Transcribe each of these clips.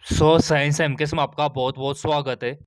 Science MKS में आपका बहुत बहुत स्वागत है।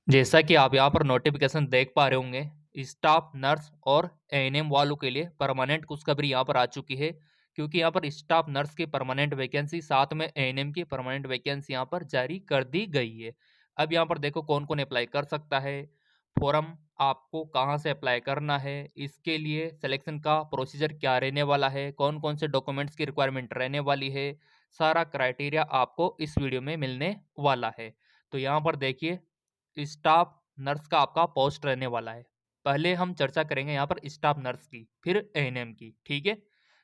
जैसा कि आप यहाँ पर नोटिफिकेशन देख पा रहे होंगे, स्टाफ नर्स और एएनएम वालों के लिए परमानेंट खुशखबरी यहाँ पर आ चुकी है। क्योंकि यहाँ पर स्टाफ नर्स की परमानेंट वैकेंसी, साथ में एएनएम की परमानेंट वैकेंसी यहाँ पर जारी कर दी गई है। अब यहाँ पर देखो कौन कौन अप्लाई कर सकता है, फॉर्म आपको कहाँ से अप्लाई करना है, इसके लिए सिलेक्शन का प्रोसीजर क्या रहने वाला है, कौन कौन से डॉक्यूमेंट्स की रिक्वायरमेंट रहने वाली है, सारा क्राइटेरिया आपको इस वीडियो में मिलने वाला है। तो यहाँ पर देखिए, स्टाफ नर्स का आपका पोस्ट रहने वाला है। पहले हम चर्चा करेंगे यहाँ पर स्टाफ नर्स की, फिर एएनएम की, ठीक है।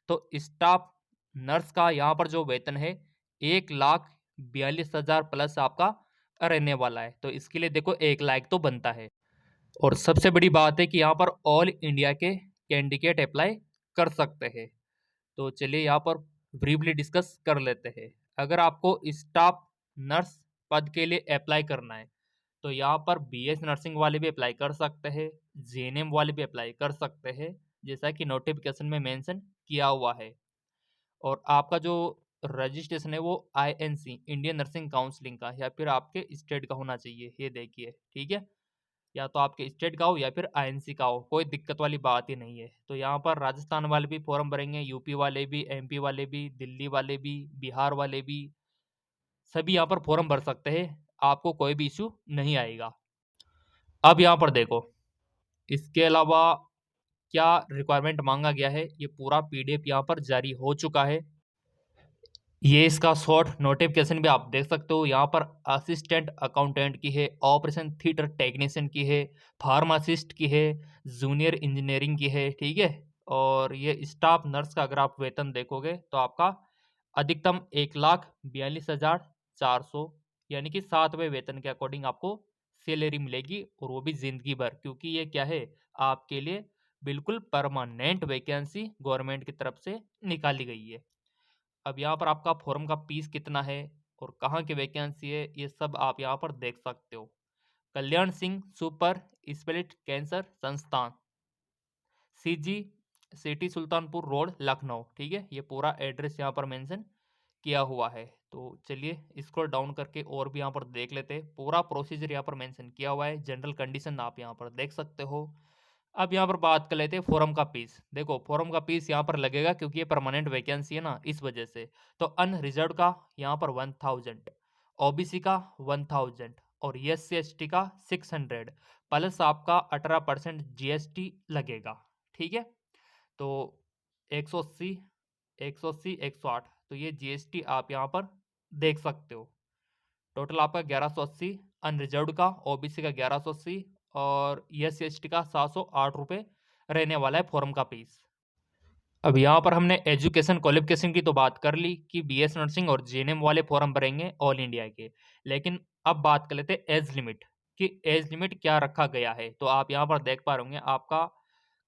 तो स्टाफ नर्स का यहाँ पर जो वेतन है 1,42,000 प्लस आपका रहने वाला है। तो इसके लिए देखो 1 लाख तो बनता है। और सबसे बड़ी बात है कि यहाँ पर ऑल इंडिया के कैंडिडेट अप्लाई कर सकते हैं। तो चलिए यहाँ पर ब्रीफली डिस्कस कर लेते हैं। अगर आपको स्टाफ नर्स पद के लिए अप्लाई करना है तो यहाँ पर बीएस नर्सिंग वाले भी अप्लाई कर सकते हैं, जीएनएम वाले भी अप्लाई कर सकते हैं, जैसा कि नोटिफिकेशन में मेंशन किया हुआ है। और आपका जो रजिस्ट्रेशन है वो आईएनसी इंडियन नर्सिंग काउंसिलिंग का या फिर आपके स्टेट का होना चाहिए। ये देखिए, ठीक है, या तो आपके स्टेट का हो या फिर आईएनसी का हो, कोई दिक्कत वाली बात ही नहीं है। तो यहाँ पर राजस्थान वाले भी फॉर्म भरेंगे, यूपी वाले भी, एमपी वाले भी, दिल्ली वाले भी, बिहार वाले भी, सभी यहाँ पर फॉर्म भर सकते हैं। आपको कोई भी इश्यू नहीं आएगा। अब यहाँ पर देखो, इसके अलावा क्या रिक्वायरमेंट मांगा गया है, ये पूरा पीडीएफ यहाँ पर जारी हो चुका है। ये इसका शॉर्ट नोटिफिकेशन भी आप देख सकते हो। यहाँ पर असिस्टेंट अकाउंटेंट की है, ऑपरेशन थिएटर टेक्नीशियन की है, फार्मासिस्ट की है, जूनियर इंजीनियरिंग की है, ठीक है। और ये स्टाफ नर्स का अगर आप वेतन देखोगे तो आपका अधिकतम 1,42,400 यानी कि 7वें वेतन के अकॉर्डिंग आपको सैलरी मिलेगी, और वो भी जिंदगी भर, क्योंकि ये क्या है, आपके लिए बिल्कुल परमानेंट वैकेंसी गवर्नमेंट की तरफ से निकाली गई है। अब यहाँ पर आपका फॉर्म का फीस कितना है और कहाँ की वैकेंसी है, ये सब आप यहाँ पर देख सकते हो। कल्याण सिंह सुपर स्पेशलिस्ट कैंसर संस्थान, CG city Sultanpur road Lucknow, ठीक है। ये पूरा एड्रेस यहाँ पर मेंशन किया हुआ है। तो चलिए स्क्रॉल डाउन करके और भी यहाँ पर देख लेते हैं। पूरा प्रोसीजर यहाँ पर मेंशन किया हुआ है, जनरल कंडीशन आप यहाँ पर देख सकते हो। अब यहाँ पर बात कर लेते हैं फॉर्म का फीस। देखो फॉर्म का फीस यहाँ पर लगेगा क्योंकि ये परमानेंट वैकेंसी है ना, इस वजह से। तो अनरिजर्व का यहाँ पर 1000, ओबीसी का 1000 और एससी एसटी का 600 प्लस आपका 18% जीएसटी लगेगा, ठीक है। तो 180, 180, 108, तो ये जीएसटी आप यहाँ पर देख सकते हो। टोटल आपका 1180 अनरिजर्व्ड का, ओबीसी का 1180 और एस एस टी का 708 रुपये रहने वाला है फॉर्म का फीस। अब यहाँ पर हमने एजुकेशन क्वालिफिकेशन की तो बात कर ली कि बीएस नर्सिंग और जीएनएम वाले फॉर्म भरेंगे ऑल इंडिया के। लेकिन अब बात कर लेते हैं एज लिमिट कि एज लिमिट क्या रखा गया है। तो आप यहाँ पर देख पा रहे होंगे, आपका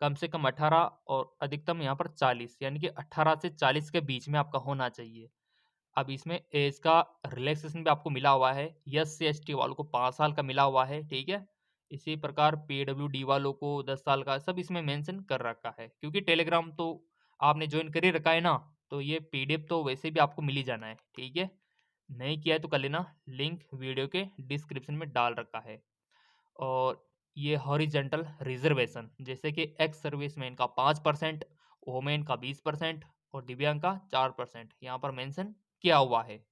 कम से कम 18 और अधिकतम यहाँ पर 40, यानी कि 18 से 40 के बीच में आपका होना चाहिए। अब इसमें एज का रिलैक्सेशन भी आपको मिला हुआ है, एस सी एस टी वालों को 5 साल का मिला हुआ है, ठीक है। इसी प्रकार पीडब्ल्यूडी वालों को 10 साल का, सब इसमें मेंशन कर रखा है। क्योंकि टेलीग्राम तो आपने ज्वाइन कर ही रखा है ना, तो ये पीडीएफ तो वैसे भी आपको मिल ही जाना है, ठीक है। नहीं किया है तो कर लेना, लिंक वीडियो के डिस्क्रिप्शन में डाल रखा है। और ये हॉरिजेंटल रिजर्वेशन, जैसे कि एक्स सर्विसमैन का 5%, वोमेन का 20% और दिव्यांग का 4% यहाँ पर मेंशन किया हुआ है।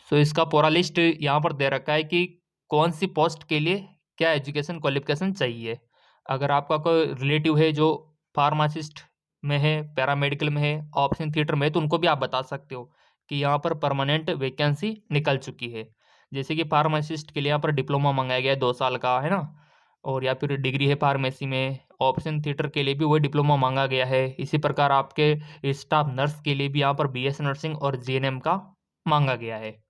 सो इसका पूरा लिस्ट यहाँ पर दे रखा है कि कौन सी पोस्ट के लिए क्या एजुकेशन क्वालिफिकेशन चाहिए। अगर आपका कोई रिलेटिव है जो फार्मासिस्ट में है, पैरामेडिकल में है, ऑप्शन थिएटर में है, तो उनको भी आप बता सकते हो कि यहाँ पर परमानेंट वैकेंसी निकल चुकी है। जैसे कि फार्मासिस्ट के लिए यहाँ पर डिप्लोमा मंगाया गया है 2 साल का, है ना, और या फिर डिग्री है फार्मेसी में। ऑप्शन थिएटर के लिए भी वही डिप्लोमा मांगा गया है। इसी प्रकार आपके स्टाफ नर्स के लिए भी यहाँ पर बीएस नर्सिंग और जीएनएम का मांगा गया है।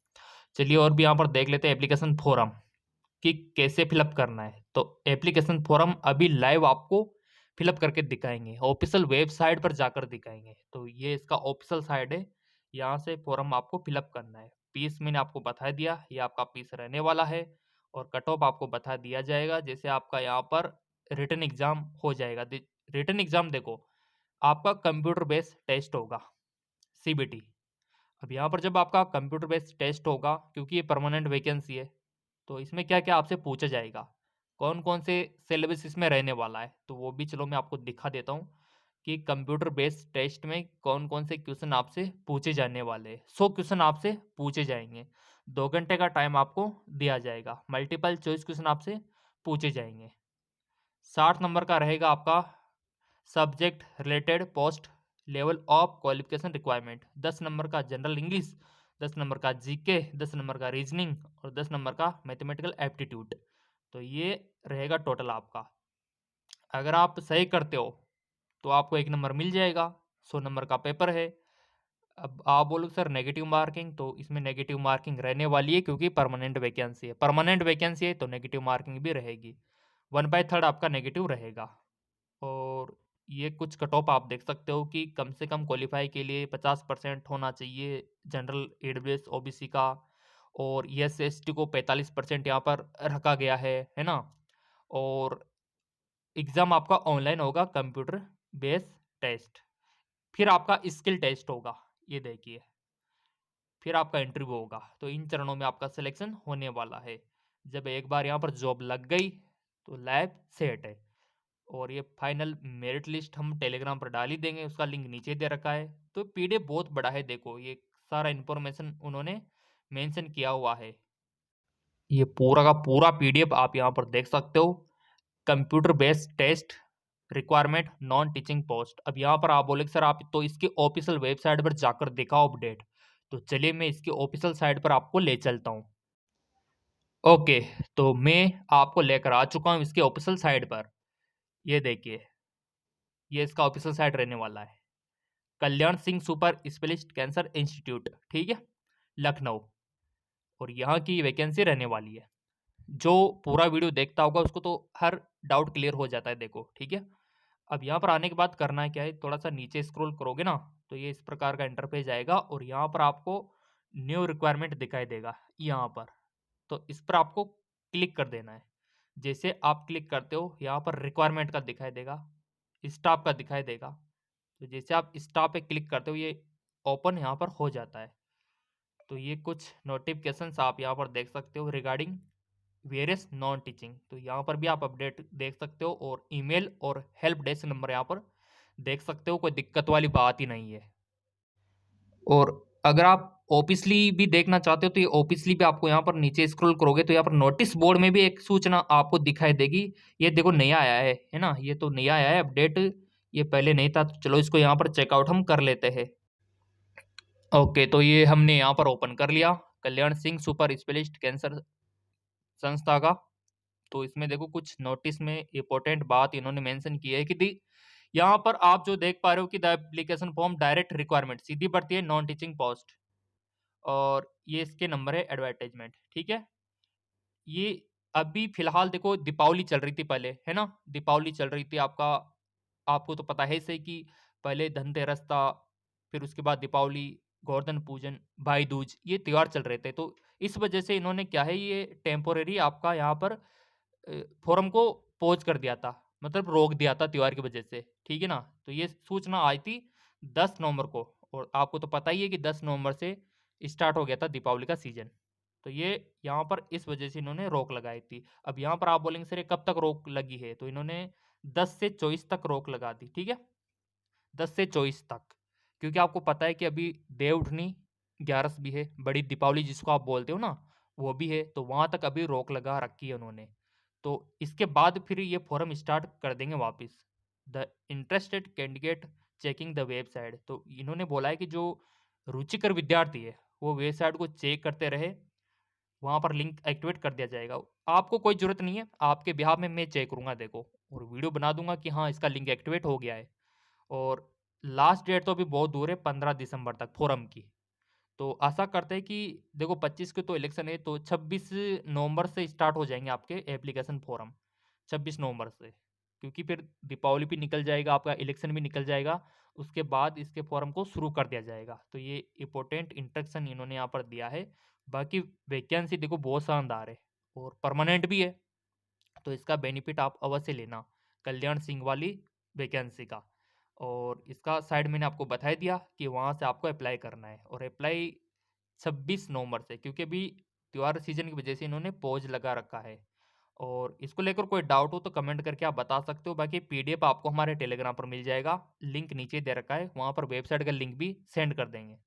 चलिए और भी यहाँ पर देख लेते हैं एप्लीकेशन फॉर्म कि कैसे फिलअप करना है। तो एप्लीकेशन फॉर्म अभी लाइव आपको फिलअप करके दिखाएंगे, ऑफिशियल वेबसाइट पर जाकर दिखाएंगे। तो ये इसका ऑफिशियल साइट है, यहाँ से फॉर्म आपको फिलअप करना है। फीस मैंने आपको बता दिया, ये आपका फीस रहने वाला है। और कट ऑफ आपको बता दिया जाएगा। जैसे आपका यहाँ पर रिटन एग्जाम हो जाएगा। रिटन एग्जाम देखो, आपका कंप्यूटर बेस्ड टेस्ट होगा, सीबीटी। अब यहाँ पर जब आपका कंप्यूटर बेस्ड टेस्ट होगा, क्योंकि ये परमानेंट वैकेंसी है, तो इसमें क्या-क्या आपसे पूछा जाएगा, कौन-कौन से सिलेबस इसमें रहने वाला है, तो वो भी चलो मैं आपको दिखा देता हूँ कि कंप्यूटर बेस्ड टेस्ट में कौन-कौन से क्वेश्चन आपसे पूछे जाने वाले हैं। 100 क्वेश्चन आपसे पूछे जाएँगे। 2 घंटे का टाइम आपको दिया जाएगा। मल्टीपल चॉइस क्वेश्चन आपसे पूछे जाएँगे। 60 नंबर का रहेगा आपका subject related post level of qualification requirement, 10 number का जनरल इंग्लिश, 10 नंबर का जीके, 10 नंबर का रीजनिंग और 10 नंबर का मैथमेटिकल एप्टीट्यूड। तो ये रहेगा टोटल आपका। अगर आप सही करते हो तो आपको 1 नंबर मिल जाएगा, 100 नंबर का पेपर है। अब आप बोलोगे सर नेगेटिव मार्किंग, तो इसमें नेगेटिव मार्किंग रहने वाली है क्योंकि परमानेंट वैकेंसी है। परमानेंट वैकेंसी है तो नेगेटिव मार्किंग भी रहेगी। 1/3 आपका नेगेटिव रहेगा। और ये कुछ कट ऑफ आप देख सकते हो कि कम से कम क्वालीफाई के लिए 50% होना चाहिए जनरल ईडब्ल्यूएस ओबीसी का, और एससी एसटी को 45% यहाँ पर रखा गया है ना? और एग्ज़ाम आपका ऑनलाइन होगा, कंप्यूटर बेस्ड टेस्ट। फिर आपका स्किल टेस्ट होगा, ये देखिए। फिर आपका इंटरव्यू होगा। तो इन चरणों में आपका सिलेक्शन होने वाला है। जब एक बार यहाँ पर जॉब लग गई तो लाइफ सेट है। और ये फाइनल मेरिट लिस्ट हम टेलीग्राम पर डाल ही देंगे, उसका लिंक नीचे दे रखा है। तो पीडीएफ बहुत बड़ा है, देखो ये सारा इन्फॉर्मेशन उन्होंने मेंशन किया हुआ है। ये पूरा का पूरा पीडीएफ आप यहाँ पर देख सकते हो। Computer based test requirement non teaching post. अब यहाँ पर आप बोले सर आप तो इसके ऑफिशियल वेबसाइट पर जाकर दिखाओ अपडेट। तो चलिए मैं इसके ऑफिशियल साइट पर आपको ले चलता हूँ। ओके, तो मैं आपको लेकर आ चुका हूँ इसके ऑफिशियल साइट पर। ये देखिए, ये इसका ऑफिशियल साइट रहने वाला है। Kalyan Singh super specialist cancer institute, ठीक है, लखनऊ। और यहाँ की वैकेंसी रहने वाली है। जो पूरा वीडियो देखता होगा उसको तो हर डाउट क्लियर हो जाता है, देखो ठीक है। अब यहाँ पर आने के बाद करना है क्या है, थोड़ा सा नीचे स्क्रॉल करोगे ना तो ये इस प्रकार का इंटरफेस आएगा और यहाँ पर आपको न्यू रिक्वायरमेंट दिखाई देगा यहाँ पर। तो इस पर आपको क्लिक कर देना है। जैसे आप क्लिक करते हो यहाँ पर रिक्वायरमेंट का दिखाई देगा, स्टाफ का दिखाई देगा। तो जैसे आप स्टाफ पे क्लिक करते हो ये ओपन यहाँ पर हो जाता है। तो ये कुछ नोटिफिकेशंस आप यहाँ पर देख सकते हो रिगार्डिंग वेरियस नॉन टीचिंग। तो यहाँ पर भी आप अपडेट देख सकते हो और ईमेल और हेल्प डेस्क नंबर यहाँ पर देख सकते हो। कोई दिक्कत वाली बात ही नहीं है। और अगर आप ऑफिशियली भी देखना चाहते हो तो ये ऑफिशियली भी आपको यहाँ पर नीचे स्क्रॉल करोगे तो यहाँ पर नोटिस बोर्ड में भी एक सूचना आपको दिखाई देगी। ये देखो नया आया है ना? ये तो नया आया है अपडेट, ये पहले नहीं था। तो चलो इसको यहाँ पर चेकआउट हम कर लेते हैं। ओके, तो ये हमने यहाँ पर ओपन कर लिया, कल्याण सिंह सुपर स्पेशलिस्ट कैंसर संस्था का। तो इसमें देखो कुछ नोटिस में इम्पोर्टेंट बात इन्होंने मेंशन की है कि यहाँ पर आप जो देख पा रहे हो कि the application form direct requirement सीधी भर्ती है नॉन टीचिंग पोस्ट। और ये इसके नंबर है एडवर्टाइजमेंट, ठीक है। ये अभी फिलहाल देखो दीपावली चल रही थी पहले, है ना? दीपावली चल रही थी आपका, आपको तो पता है सही कि पहले धनतेरस था, फिर उसके बाद दीपावली, गोवर्धन पूजन, भाई दूज, ये त्योहार चल रहे थे। तो इस वजह से इन्होंने क्या है ये टेम्पोरेरी आपका यहाँ पर फोरम को पॉज कर दिया था, मतलब रोक दिया था त्योहार की वजह से, ठीक है ना? तो ये सूचना आई थी 10 नवंबर को, और आपको तो पता ही है कि 10 नवंबर से स्टार्ट हो गया था दीपावली का सीजन। तो ये यहाँ पर इस वजह से इन्होंने रोक लगाई थी। अब यहाँ पर आप बोलेंगे सर ये कब तक रोक लगी है? तो इन्होंने 10 से 24 तक रोक लगा दी, ठीक है? 10 से 24 तक। क्योंकि आपको पता है कि अभी देवउठनी, ग्यारस भी है, बड़ी दीपावली जिसको आप बोलते हो ना, वो भी है। तो वहाँ तक अभी रोक लगा रखी है उन्होंने। तो इसके बाद फिर ये फ़ोरम स्टार्ट कर देंगे वापस। The interested candidate checking the website. तो इन्होंने बोला है कि जो रुचिकर विद्यार्थी है, वो वेबसाइट को चेक करते रहे, वहाँ पर लिंक एक्टिवेट कर दिया जाएगा। आपको कोई ज़रूरत नहीं है, आपके बिहाफ़ में मैं चेक करूँगा देखो, और वीडियो बना दूँगा कि हाँ, इसका लिंक एक्टिवेट हो गया है। और लास्ट डेट तो अभी बहुत दूर है, 15 दिसंबर तक फ़ोरम की। तो आशा करते हैं कि देखो 25 को तो इलेक्शन है, तो 26 नवंबर से स्टार्ट हो जाएँगे आपके एप्लीकेशन फ़ॉर्म, 26 नवंबर से। क्योंकि फिर दीपावली भी निकल जाएगा, आपका इलेक्शन भी निकल जाएगा, उसके बाद इसके फ़ॉर्म को शुरू कर दिया जाएगा। तो ये इम्पोर्टेंट इंस्ट्रक्शन इन्होंने यहाँ पर दिया है। बाकी वैकेंसी देखो बहुत शानदार है और परमानेंट भी है, तो इसका बेनिफिट आप अवश्य लेना, कल्याण सिंह वाली वैकेंसी का। और इसका साइड मैंने आपको बता ही दिया कि वहाँ से आपको अप्लाई करना है और अप्लाई 26 नवंबर से, क्योंकि अभी त्योहार सीजन की वजह से इन्होंने पॉज लगा रखा है। और इसको लेकर कोई डाउट हो तो कमेंट करके आप बता सकते हो। बाकी पीडीएफ आपको हमारे टेलीग्राम पर मिल जाएगा, लिंक नीचे दे रखा है, वहाँ पर वेबसाइट का लिंक भी सेंड कर देंगे।